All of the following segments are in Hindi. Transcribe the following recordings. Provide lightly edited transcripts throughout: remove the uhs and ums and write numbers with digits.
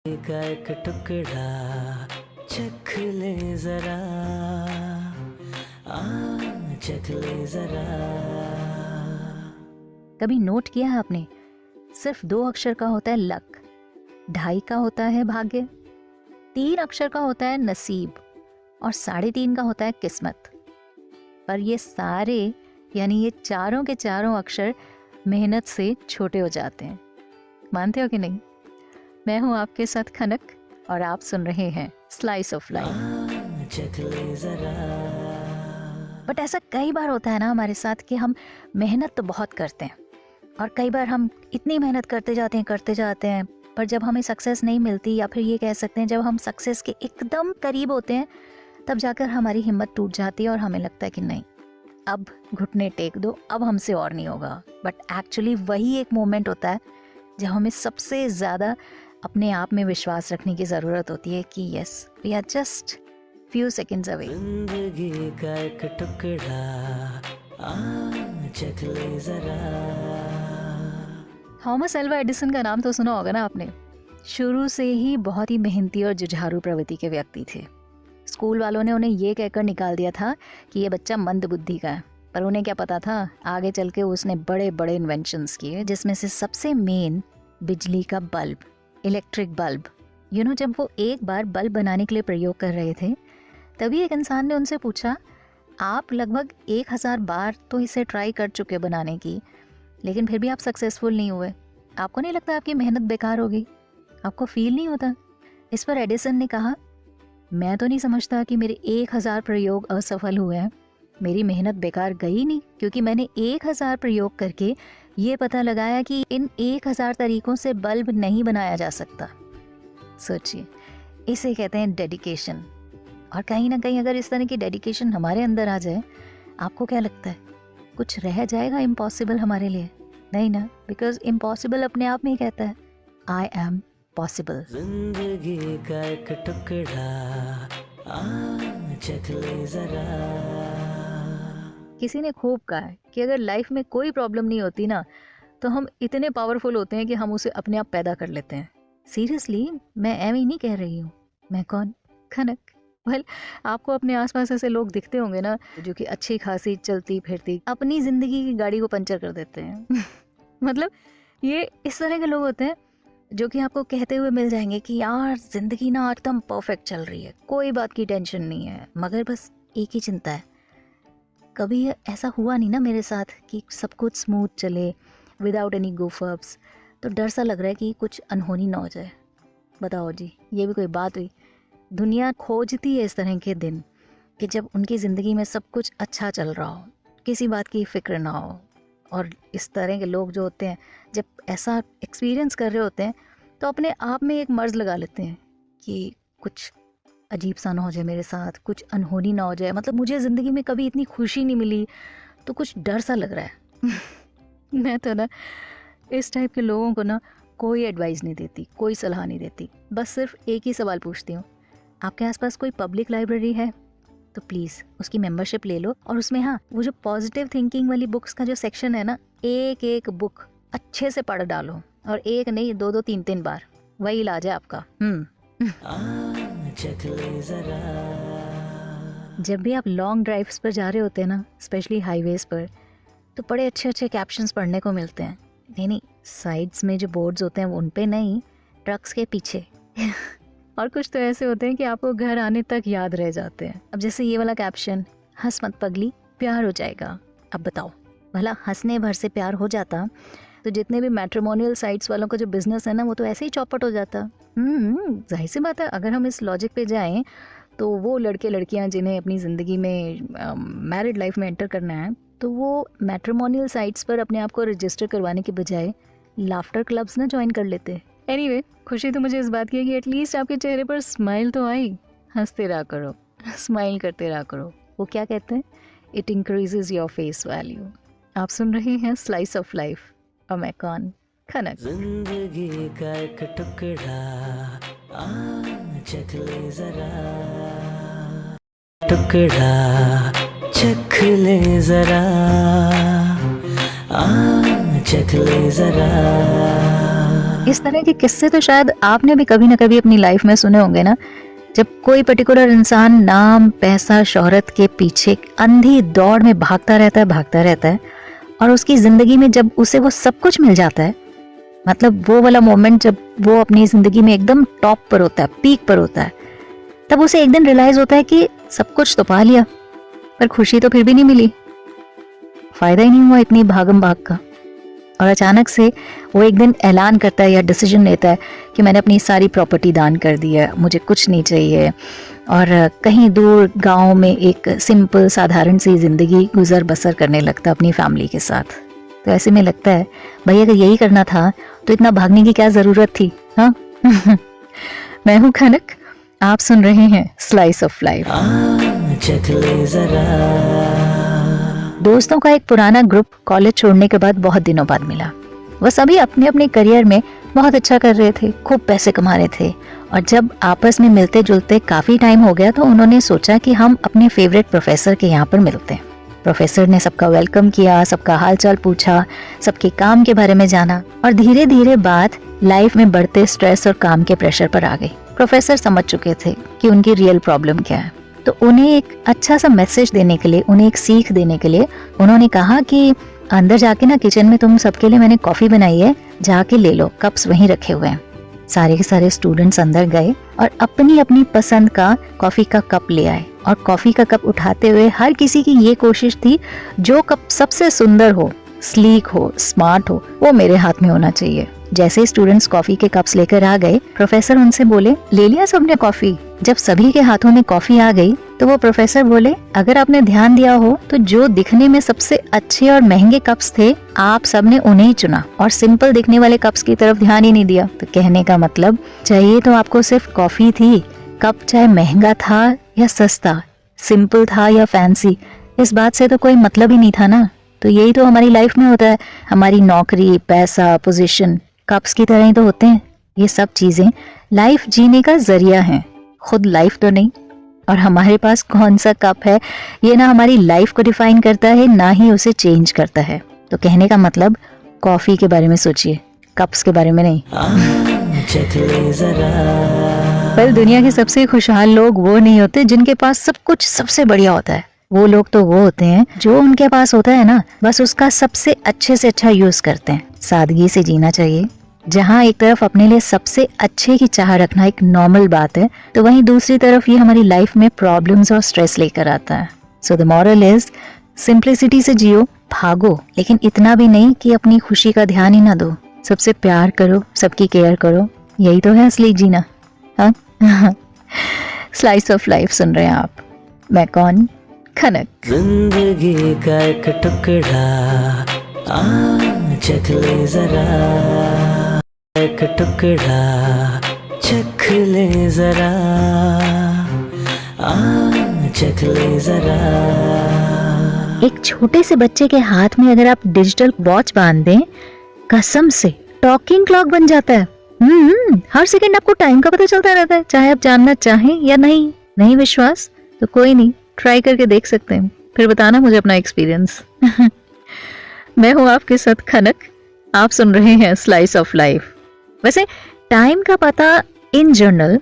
का एक टुकड़ा चख ले जरा, चख ले जरा। कभी नोट किया है आपने, सिर्फ 2 अक्षर का होता है लक, 2.5 का होता है भाग्य, 3 अक्षर का होता है नसीब और 3.5 का होता है किस्मत। पर ये सारे यानी ये चारों के चारों अक्षर मेहनत से छोटे हो जाते हैं। मानते हो कि नहीं? मैं हूं आपके साथ खनक और आप सुन रहे हैं स्लाइस ऑफ लाइफ। बट ऐसा कई बार होता है ना हमारे साथ कि हम मेहनत तो बहुत करते हैं और कई बार हम इतनी मेहनत करते जाते हैं पर जब हमें सक्सेस नहीं मिलती, या फिर ये कह सकते हैं जब हम सक्सेस के एकदम करीब होते हैं, तब जाकर हमारी हिम्मत टूट जाती है और हमें लगता है कि नहीं, अब घुटने टेक दो, अब हमसे और नहीं होगा। बट एक्चुअली वही एक मोमेंट होता है जब हमें सबसे ज़्यादा अपने आप में विश्वास रखने की ज़रूरत होती है कि yes, we are just few seconds away. जिंदगी का एक टुकड़ा चख ले जरा। थॉमस अल्वा एडिसन का नाम तो सुना होगा ना आपने। शुरू से ही बहुत ही मेहनती और जुझारू प्रवृत्ति के व्यक्ति थे। स्कूल वालों ने उन्हें ये कहकर निकाल दिया था कि ये बच्चा मंद बुद्धि का है, पर उन्हें क्या पता था आगे चल के उसने बड़े बड़े इन्वेंशंस किए, जिसमें से सबसे मेन बिजली का बल्ब, इलेक्ट्रिक बल्ब। जब वो एक बार बल्ब बनाने के लिए प्रयोग कर रहे थे, तभी एक इंसान ने उनसे पूछा, आप लगभग 1000 बार तो इसे ट्राई कर चुके बनाने की, लेकिन फिर भी आप सक्सेसफुल नहीं हुए। आपको नहीं लगता आपकी मेहनत बेकार हो गई? आपको फील नहीं होता? इस पर एडिसन ने कहा, मैं तो नहीं समझता कि मेरे 1000 प्रयोग असफल हुए हैं। मेरी मेहनत बेकार गई नहीं, क्योंकि मैंने 1000 प्रयोग करके ये पता लगाया कि इन 1000 तरीकों से बल्ब नहीं बनाया जा सकता। सोचिए, इसे कहते हैं डेडिकेशन। और कहीं ना कहीं अगर इस तरह की डेडिकेशन हमारे अंदर आ जाए, आपको क्या लगता है कुछ रह जाएगा इम्पॉसिबल हमारे लिए? नहीं ना, बिकॉज इम्पॉसिबल अपने आप में ही कहता है आई एम पॉसिबल। जिंदगी का एक टुकड़ा चख ले जरा। किसी ने खूब कहा है कि अगर लाइफ में कोई प्रॉब्लम नहीं होती ना, तो हम इतने पावरफुल होते हैं कि हम उसे अपने आप पैदा कर लेते हैं। सीरियसली, मैं एम ही नहीं कह रही हूँ। मैं कौन? खनक। वेल, आपको अपने आसपास ऐसे लोग दिखते होंगे ना, जो कि अच्छी खासी चलती फिरती अपनी जिंदगी की गाड़ी को पंचर कर देते हैं। मतलब ये इस तरह के लोग होते हैं जो कि आपको कहते हुए मिल जाएंगे कि यार जिंदगी ना एकदम परफेक्ट चल रही है, कोई बात की टेंशन नहीं है, मगर बस एक ही चिंता है, कभी ऐसा हुआ नहीं ना मेरे साथ कि सब कुछ स्मूथ चले विदाउट एनी गोफअप्स। तो डर सा लग रहा है कि कुछ अनहोनी ना हो जाए। बताओ जी, ये भी कोई बात हुई? दुनिया खोजती है इस तरह के दिन कि जब उनकी ज़िंदगी में सब कुछ अच्छा चल रहा हो, किसी बात की फ़िक्र ना हो। और इस तरह के लोग जो होते हैं, जब ऐसा एक्सपीरियंस कर रहे होते हैं, तो अपने आप में एक मर्ज़ लगा लेते हैं कि कुछ अजीब सा ना हो जाए मेरे साथ, कुछ अनहोनी ना हो जाए। मतलब मुझे ज़िंदगी में कभी इतनी खुशी नहीं मिली, तो कुछ डर सा लग रहा है। मैं तो ना इस टाइप के लोगों को ना कोई एडवाइस नहीं देती, कोई सलाह नहीं देती। बस सिर्फ एक ही सवाल पूछती हूँ, आपके आसपास कोई पब्लिक लाइब्रेरी है तो प्लीज़ उसकी मेंबरशिप ले लो, और उसमें हाँ, वो जो पॉजिटिव थिंकिंग वाली बुक्स का जो सेक्शन है ना, एक एक बुक अच्छे से पढ़ डालो, और एक नहीं 2-2 3-3 बार, वही इलाज है आपका। चख ले जरा। जब भी आप लॉन्ग ड्राइव्स पर जा रहे होते हैं ना, स्पेशली हाईवेज पर, तो बड़े अच्छे अच्छे कैप्शंस पढ़ने को मिलते हैं। नहीं, साइड्स में जो बोर्ड्स होते हैं उन पे नहीं, ट्रक्स के पीछे। और कुछ तो ऐसे होते हैं कि आपको घर आने तक याद रह जाते हैं। अब जैसे ये वाला कैप्शन, हंस मत पगली, प्यार हो जाएगा। अब बताओ, भला हंसने भर से प्यार हो जाता तो जितने भी मैट्रिमोनियल साइट्स वालों का जो बिजनेस है ना, वो तो ऐसे ही चौपट हो जाता। जाहिर सी बात है, अगर हम इस लॉजिक पे जाएं, तो वो लड़के लड़कियां जिन्हें अपनी ज़िंदगी में मैरिड लाइफ में एंटर करना है, तो वो मैट्रिमोनियल साइट्स पर अपने आप को रजिस्टर करवाने के बजाय लाफ्टर क्लब्स ना ज्वाइन कर लेते। एनीवे, खुशी तो मुझे इस बात की है कि एटलीस्ट आपके चेहरे पर स्माइल तो आई। हंसते रहा करो, स्माइल करते रहा करो। वो क्या कहते हैं, it increases your face value. आप सुन रहे हैं स्लाइस ऑफ लाइफ और मैं कौन? खनक। जिंदगी का एक टुकड़ा चख ले जरा। टुकड़ा चख ले जरा, चख ले जरा। इस तरह के किस्से तो शायद आपने भी कभी ना कभी अपनी लाइफ में सुने होंगे ना, जब कोई पर्टिकुलर इंसान नाम, पैसा, शोहरत के पीछे अंधी दौड़ में भागता रहता है और उसकी जिंदगी में जब उसे वो सब कुछ मिल जाता है, मतलब वो वाला मोमेंट जब वो अपनी जिंदगी में एकदम टॉप पर होता है, पीक पर होता है, तब उसे एक दिन रियलाइज होता है कि सब कुछ तो पा लिया पर खुशी तो फिर भी नहीं मिली, फायदा ही नहीं हुआ इतनी भागम भाग का। और अचानक से वो एक दिन ऐलान करता है या डिसीजन लेता है कि मैंने अपनी सारी प्रॉपर्टी दान कर दी है, मुझे कुछ नहीं चाहिए, और कहीं दूर गांव में एक सिंपल साधारण सी ज़िंदगी गुजर बसर करने लगता है अपनी फैमिली के साथ। तो ऐसे में लगता है भाई अगर यही करना था तो इतना भागने की क्या ज़रूरत थी, हाँ। मैं हूँ खनक, आप सुन रहे हैं स्लाइस ऑफ लाइफ। दोस्तों का एक पुराना ग्रुप कॉलेज छोड़ने के बाद बहुत दिनों बाद मिला। वह सभी अपने अपने करियर में बहुत अच्छा कर रहे थे, खूब पैसे कमा रहे थे, और जब आपस में मिलते जुलते काफ़ी टाइम हो गया तो उन्होंने सोचा कि हम अपने फेवरेट प्रोफेसर के यहाँ पर मिलते हैं। प्रोफेसर ने सबका वेलकम किया, सबका हालचाल पूछा, सबके काम के बारे में जाना, और धीरे धीरे बात लाइफ में बढ़ते स्ट्रेस और काम के प्रेशर पर आ गई। प्रोफेसर समझ चुके थे कि उनकी रियल प्रॉब्लम क्या है, तो उन्हें एक अच्छा सा मैसेज देने के लिए, उन्हें एक सीख देने के लिए उन्होंने कहा कि अंदर जाके ना किचन में तुम सबके लिए मैंने कॉफ़ी बनाई है, जाके ले लो, कप्स वहीं रखे हुए हैं। सारे के सारे स्टूडेंट्स अंदर गए और अपनी अपनी पसंद का कॉफ़ी का कप ले आए, और कॉफ़ी का कप उठाते हुए हर किसी की ये कोशिश थी जो कप सबसे सुंदर हो, स्लीक हो, स्मार्ट हो, वो मेरे हाथ में होना चाहिए। जैसे ही स्टूडेंट्स कॉफ़ी के कप्स लेकर आ गए, प्रोफेसर उनसे बोले, ले लिया सबने कॉफ़ी? जब सभी के हाथों में कॉफ़ी आ गई तो वो प्रोफेसर बोले, अगर आपने ध्यान दिया हो तो जो दिखने में सबसे अच्छे और महंगे कप्स थे, आप सबने उन्हें ही चुना और सिंपल दिखने वाले कप्स की तरफ ध्यान ही नहीं दिया। तो कहने का मतलब, चाहिए तो आपको सिर्फ कॉफ़ी थी, कप चाहे महंगा था या सस्ता, सिंपल था या फैंसी, इस बात से तो कोई मतलब ही नहीं था ना। तो यही तो हमारी लाइफ में होता है, हमारी नौकरी, पैसा, पोजीशन कप्स की तरह ही तो होते हैं। ये सब चीजें लाइफ जीने का जरिया हैं, खुद लाइफ तो नहीं। और हमारे पास कौन सा कप है ये ना हमारी लाइफ को डिफाइन करता है, ना ही उसे चेंज करता है। तो कहने का मतलब, कॉफी के बारे में सोचिए, कप्स के बारे में नहीं। पर दुनिया के सबसे खुशहाल लोग वो नहीं होते जिनके पास सब कुछ सबसे बढ़िया होता है। वो लोग तो वो होते हैं जो उनके पास होता है ना, बस उसका सबसे अच्छे से अच्छा यूज करते हैं। सादगी से जीना चाहिए। जहाँ एक तरफ अपने लिए सबसे अच्छे की चाह रखना एक नॉर्मल बात है, तो वहीं दूसरी तरफ ये हमारी लाइफ में प्रॉब्लम्स और स्ट्रेस लेकर आता है। So the moral is, simplicity से जियो, भागो, लेकिन इतना भी नहीं कि अपनी खुशी का ध्यान ही ना दो। सबसे प्यार करो, सबकी केयर करो, यही तो है असली जीना। हाँ। स्लाइस ऑफ लाइफ सुन रहे हैं आप। मैं कौन? खनक। जिंदगी का एक टुकड़ा चख ले जरा, एक टुकड़ा चख ले जरा, चख ले जरा। एक छोटे से बच्चे के हाथ में अगर आप डिजिटल वॉच बांध दें, कसम से टॉकिंग क्लॉक बन जाता है। हर सेकंड आपको टाइम का पता चलता रहता है, चाहे आप जानना चाहें या नहीं। नहीं विश्वास तो कोई नहीं, ट्राई करके देख सकते हैं, फिर बताना मुझे अपना एक्सपीरियंस। मैं हूँ आपके साथ खनक, आप सुन रहे हैं स्लाइस ऑफ लाइफ। वैसे टाइम का पता इन जनरल,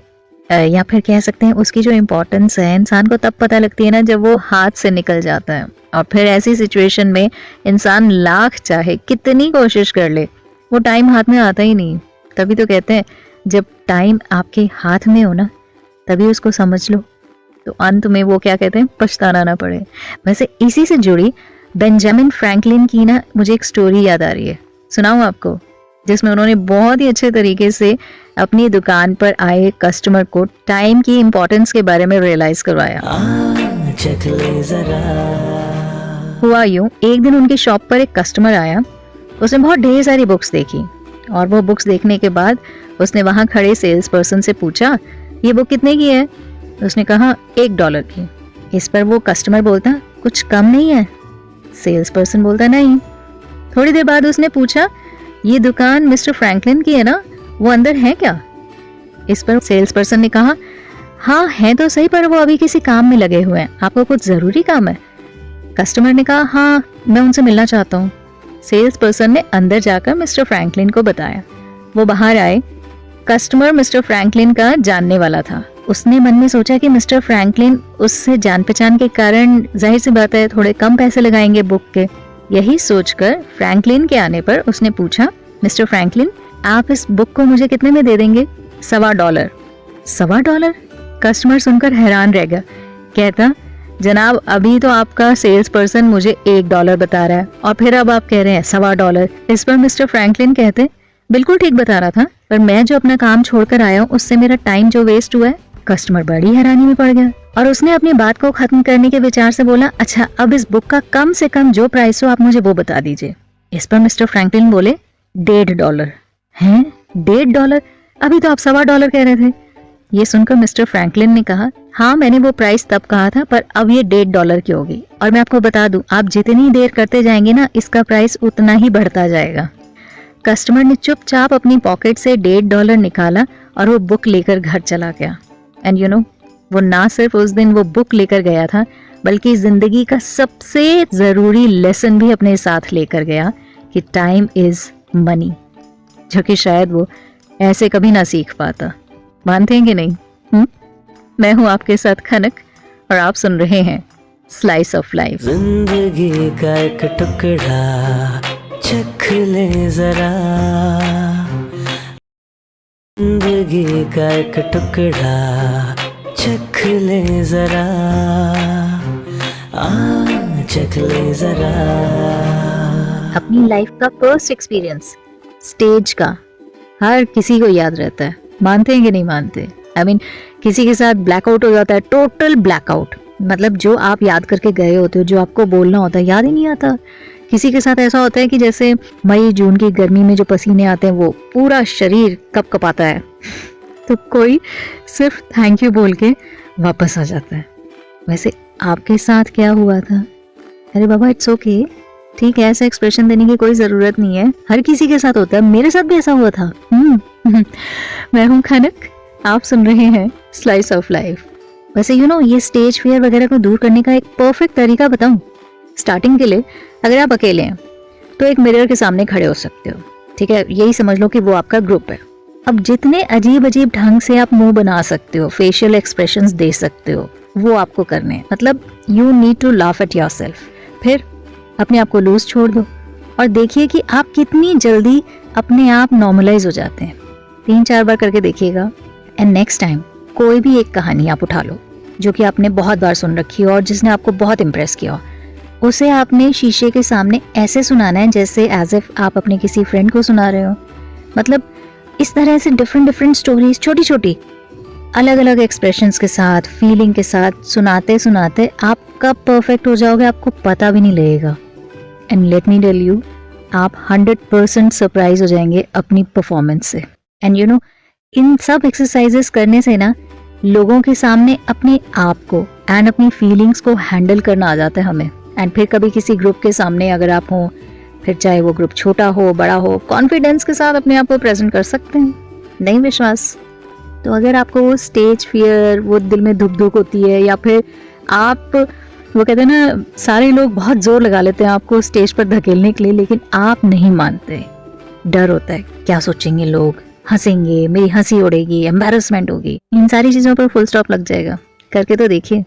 या फिर कह सकते हैं उसकी जो इम्पोर्टेंस है, इंसान को तब पता लगती है ना जब वो हाथ से निकल जाता है। और फिर ऐसी सिचुएशन में इंसान लाख चाहे कितनी कोशिश कर ले, वो टाइम हाथ में आता ही नहीं। तभी तो कहते हैं जब टाइम आपके हाथ में हो ना, तभी उसको समझ लो, तो अंत में वो क्या कहते हैं, पछताना ना पड़े। वैसे इसी से जुड़ी बेंजामिन फ्रैंकलिन की ना मुझे एक स्टोरी याद आ रही है, सुनाऊं आपको, जिसमें उन्होंने बहुत ही अच्छे तरीके से अपनी दुकान पर आए कस्टमर को टाइम की इम्पोर्टेंस के बारे में रियलाइज करवाया। हुआ यूं, एक दिन उनकी शॉप पर एक कस्टमर आया। उसने बहुत ढेर सारी बुक्स देखी, और वो बुक्स देखने के बाद उसने वहां खड़े सेल्स पर्सन से पूछा, ये बुक कितने की है? उसने कहा $1 की। इस पर वो कस्टमर बोलता, कुछ कम नहीं है? सेल्स पर्सन बोलता, नहीं। थोड़ी देर बाद उसने पूछा, ये दुकान मिस्टर फ्रैंकलिन की है ना, वो अंदर है क्या? इस पर सेल्स पर्सन ने कहा, हाँ है तो सही, पर वो अभी किसी काम में लगे हुए हैं, आपको कुछ जरूरी काम है? कस्टमर ने कहा, हाँ मैं उनसे मिलना चाहता हूँ। सेल्स पर्सन ने अंदर जाकर मिस्टर फ्रैंकलिन को बताया। वो बाहर आए। कस्टमर मिस्टर फ्रैंकलिन का जानने वाला था। उसने मन में सोचा कि मिस्टर फ्रैंकलिन उससे जान पहचान के कारण जाहिर सी बात है थोड़े कम पैसे लगाएंगे बुक के। यही सोचकर फ्रैंकलिन के आने पर उसने पूछा, मिस्टर फ्रैंकलिन, आप इस बुक को मुझे कितने में दे देंगे? $1.25। $1.25? कस्टमर सुनकर हैरान रह गया। कहता, जनाब अभी तो आपका सेल्स पर्सन मुझे $1 बता रहा है और फिर अब आप कह रहे हैं $1.25। इस पर मिस्टर फ्रैंकलिन कहते, बिल्कुल ठीक बता रहा था, पर मैं जो अपना काम छोड़कर आया हूँ उससे मेरा टाइम जो वेस्ट हुआ है। कस्टमर बड़ी हैरानी में पड़ गया और उसने अपनी बात को खत्म करने के विचार से बोला, अच्छा अब इस बुक का कम से कम जो प्राइस हो आप मुझे वो बता दीजिए। इस पर मिस्टर फ्रैंकलिन बोले, $1.5। हैं? $1.5? अभी तो आप $1.25 कह रहे थे। ये सुनकर मिस्टर फ्रैंकलिन ने कहा, हाँ मैंने वो प्राइस तब कहा था, पर अब ये $1.5 की होगी। और मैं आपको बता दूं, आप जितनी देर करते जाएंगे ना इसका प्राइस उतना ही बढ़ता जाएगा। कस्टमर ने चुपचाप अपनी पॉकेट से $1.5 निकाला और वो बुक लेकर घर चला गया। एंड यू नो, वो ना सिर्फ उस दिन वो बुक लेकर गया था, बल्कि जिंदगी का सबसे जरूरी लेसन भी अपने साथ लेकर गया कि टाइम इज मनी, जो कि शायद वो ऐसे कभी ना सीख पाता। मानते हैं कि नहीं? मैं हूं आपके साथ खनक और आप सुन रहे हैं स्लाइस ऑफ लाइफ। जिंदगी का एक टुकड़ा चख ले जरा, जिंदगी का एक टुकड़ा चख ले जरा, चख ले जरा। अपनी लाइफ का फर्स्ट एक्सपीरियंस स्टेज का हर किसी को याद रहता है। मानते हैं कि नहीं मानते? I mean, किसी के साथ ब्लैकआउट हो जाता है, टोटल ब्लैकआउट। मतलब जो आप याद करके गए होते हो, जो आपको बोलना होता है, याद ही नहीं आता। किसी के साथ ऐसा होता है कि जैसे मई जून की गर्मी में जो पसीने आते हैं वो पूरा शरीर कपकपाता है तो कोई सिर्फ थैंक यू बोल के वापस आ जाता है। वैसे आपके साथ क्या हुआ था? अरे बाबा इट्स ओके, ठीक है, ऐसा एक्सप्रेशन देने की कोई जरूरत नहीं है, हर किसी के साथ होता है, मेरे साथ भी ऐसा हुआ था। मैं हूँ खनक, आप सुन रहे हैं स्लाइस ऑफ लाइफ। वैसे यू नो, ये स्टेज फियर वगैरह को दूर करने का एक परफेक्ट तरीका बताऊं? स्टार्टिंग के लिए अगर आप अकेले हैं तो एक मिरर के सामने खड़े हो सकते हो, ठीक है? यही समझ लो कि वो आपका ग्रुप है। अब जितने अजीब अजीब ढंग से आप मुंह बना सकते हो, फेशियल एक्सप्रेशंस दे सकते हो, वो आपको करने हैं। मतलब you need to laugh at yourself. फिर अपने आप को लूज छोड़ दो और देखिए कि आप कितनी जल्दी अपने आप नॉर्मलाइज हो जाते हैं। 3-4 बार करके देखिएगा एंड नेक्स्ट टाइम कोई भी एक कहानी आप उठा लो जो कि आपने बहुत बार सुन रखी हो और जिसने आपको बहुत इम्प्रेस किया हो, उसे आपने शीशे के सामने ऐसे सुनाना है जैसे एज इफ आप अपने किसी फ्रेंड को सुना रहे हो। मतलब इस तरह से डिफरेंट स्टोरीज, छोटी छोटी अलग अलग एक्सप्रेशंस के साथ, फीलिंग के साथ सुनाते सुनाते आप कब परफेक्ट हो जाओगे आपको पता भी नहीं लगेगा। And let me tell you, आप 100% सरप्राइज हो जाएंगे अपनी परफॉर्मेंस से। एंड यू नो, इन सब एक्सरसाइजेस करने से ना लोगों के सामने अपने आप को एंड अपनी फीलिंग्स को हैंडल करना आ जाता है हमें। एंड फिर कभी किसी ग्रुप के सामने अगर आप हो, फिर चाहे वो ग्रुप छोटा हो बड़ा हो, कॉन्फिडेंस के साथ अपने आप को प्रेजेंट कर सकते हैं। नहीं विश्वास तो अगर आपको वो स्टेज फियर, वो दिल में धुक धुक होती है, या फिर आप, वो कहते हैं ना, सारे लोग बहुत जोर लगा लेते हैं आपको स्टेज पर धकेलने के लिए, लेकिन आप नहीं मानते। डर होता है, क्या सोचेंगे लोग, हंसेंगे, मेरी हंसी उड़ेगी, एम्बैरेसमेंट होगी। इन सारी चीजों पर फुल स्टॉप लग जाएगा। करके तो देखिए।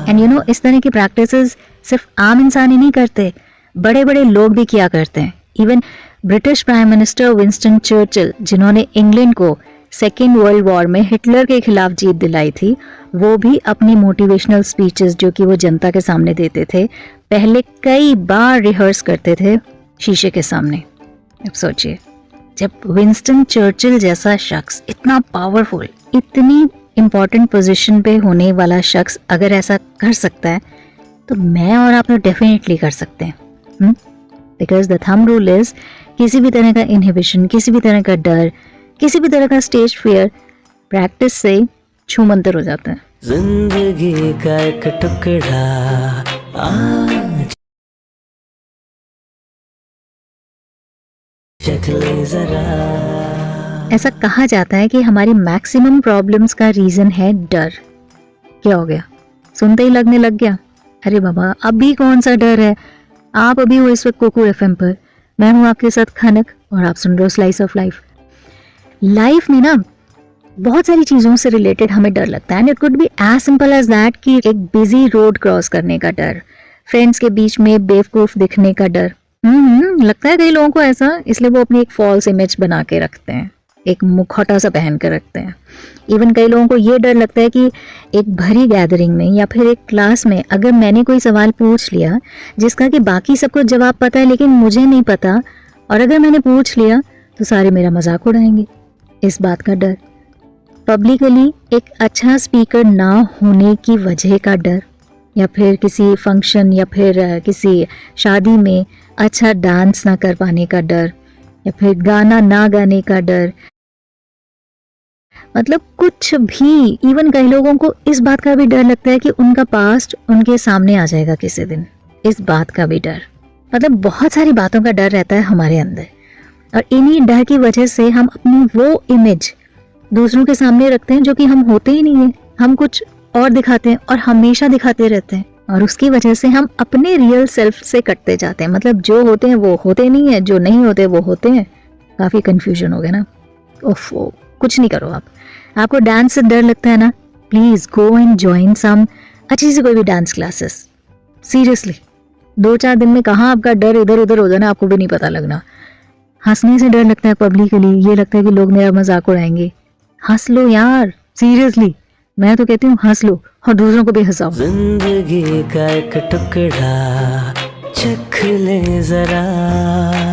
एंड यू नो, इस तरह की प्रैक्टिसेस सिर्फ आम इंसान ही नहीं करते, बड़े बड़े लोग भी किया करते हैं। Even British prime minister Winston Churchill, जिन्होंने इंग्लैंड को सेकेंड वर्ल्ड वॉर में हिटलर के खिलाफ जीत दिलाई थी, वो भी अपनी मोटिवेशनल स्पीचेस जो कि वो जनता के सामने देते थे, पहले कई बार रिहर्स करते थे शीशे के सामने। अब सोचिए, जब विंस्टन चर्चिल जैसा शख्स, इतना पावरफुल, इतनी इम्पोर्टेंट पोजीशन पे होने वाला शख्स अगर ऐसा कर सकता है, तो मैं और आप तो डेफिनेटली कर सकते हैं। Because the thumb rule is, किसी भी तरह का इनहिबिशन, किसी भी तरह का डर, किसी भी तरह का स्टेज फियर प्रैक्टिस से छूमंतर हो जाता है। जिंदगी का एक टुकड़ा चख ले जरा। ऐसा कहा जाता है कि हमारी मैक्सिमम प्रॉब्लम्स का रीजन है डर। क्या हो गया? सुनते ही लगने लग गया, अरे बाबा अभी कौन सा डर है, आप अभी हो इस वक्त कोकू एफएम पर, मैं हूँ आपके साथ खनक और आप सुन रहे हो स्लाइस ऑफ लाइफ। लाइफ में ना बहुत सारी चीज़ों से रिलेटेड हमें डर लगता है, and it could be as simple as that कि एक बिजी रोड क्रॉस करने का डर, फ्रेंड्स के बीच में बेवकूफ़ दिखने का डर। लगता है कई लोगों को ऐसा, इसलिए वो अपनी एक फॉल्स इमेज बना के रखते हैं, एक मुखौटा सा पहन के रखते हैं। इवन कई लोगों को ये डर लगता है कि एक भरी गैदरिंग में या फिर एक क्लास में अगर मैंने कोई सवाल पूछ लिया जिसका कि बाकी सबको जवाब पता है लेकिन मुझे नहीं पता, और अगर मैंने पूछ लिया तो सारे मेरा मजाक उड़ाएंगे, इस बात का डर। पब्लिकली एक अच्छा स्पीकर ना होने की वजह का डर, या फिर किसी फंक्शन या फिर किसी शादी में अच्छा डांस ना कर पाने का डर, या फिर गाना ना गाने का डर, मतलब कुछ भी। इवन कई लोगों को इस बात का भी डर लगता है कि उनका पास्ट उनके सामने आ जाएगा किसी दिन, इस बात का भी डर। मतलब बहुत सारी बातों का डर रहता है हमारे अंदर, और इन्हीं डर की वजह से हम अपनी वो इमेज दूसरों के सामने रखते हैं जो कि हम होते ही नहीं है। हम कुछ और दिखाते हैं और हमेशा दिखाते रहते हैं, और उसकी वजह से हम अपने रियल सेल्फ से कटते जाते हैं। मतलब जो होते हैं वो होते नहीं है, जो नहीं होते वो होते हैं। काफ़ी कंफ्यूजन हो गया ना। ओफो, कुछ नहीं करो आपको डांस से डर लगता है ना, please go and join some अच्छी सी कोई भी डांस क्लासेस। सीरियसली 2-4 दिन में कहाँ आपका डर इधर उधर हो जाना आपको भी नहीं पता लगना। हंसने से डर लगता है पब्लिकली, ये लगता है कि लोग मेरा मजाक उड़ाएंगे। हंस लो यार, सीरियसली मैं तो कहती हूँ हंस लो और दूसरों को भी हंसाओ। जिंदगी का एक टुकड़ा चख ले जरा।